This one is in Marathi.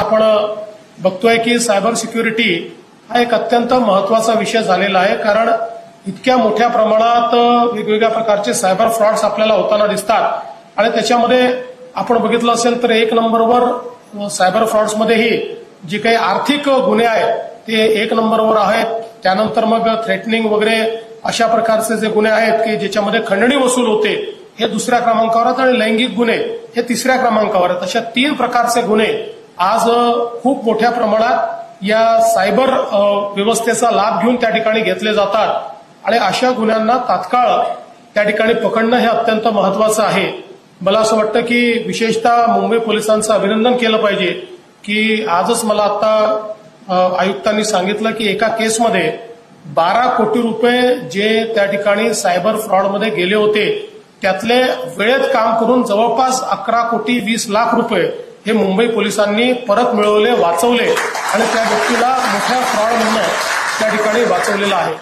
आपण बघतोय की सायबर सिक्युरिटी हा एक अत्यंत महत्वाचा विषय झालेला आहे, कारण इतक्या मोठ्या प्रमाणात वेगवेगळ्या प्रकारचे सायबर फ्रॉड्स आपल्याला होताना दिसतात आणि त्याच्यामध्ये आपण बघितलं असेल तर एक नंबरवर सायबर फ्रॉड्समध्येही जे काही आर्थिक गुन्हे आहेत ते एक नंबरवर आहेत. त्यानंतर मग थ्रेटनिंग वगैरे अशा प्रकारचे जे गुन्हे आहेत की ज्याच्यामध्ये खंडणी वसूल होते हे दुसऱ्या क्रमांकावर आहेत आणि लैंगिक गुन्हे हे तिसऱ्या क्रमांकावर आहेत. अशा 3 प्रकारचे गुन्हे आज खूप मोठ्या प्रमाणात या सायबर व्यवस्थेचा लाभ घेऊन त्या ठिकाणी घेतले जातात आणि अशा गुन्ह्यांना तात्काळ त्या ठिकाणी पकडणं हे अत्यंत महत्वाचं आहे. मला असं वाटतं की विशेषतः मुंबई पोलिसांचं अभिनंदन केलं पाहिजे की आजच मला आता आयुक्तांनी सांगितलं की एका केसमध्ये 12 कोटी रुपये जे त्या ठिकाणी सायबर फ्रॉडमध्ये गेले होते त्यातले वेळेत काम करून जवळपास 11 कोटी 20 लाख रुपये हे मुंबई पोलिसांनी परत मिळवले, वाचवले आणि त्या व्यक्तीला मोठ्या फ्रॉडमधून त्या ठिकाणी वाचवलेलं आहे.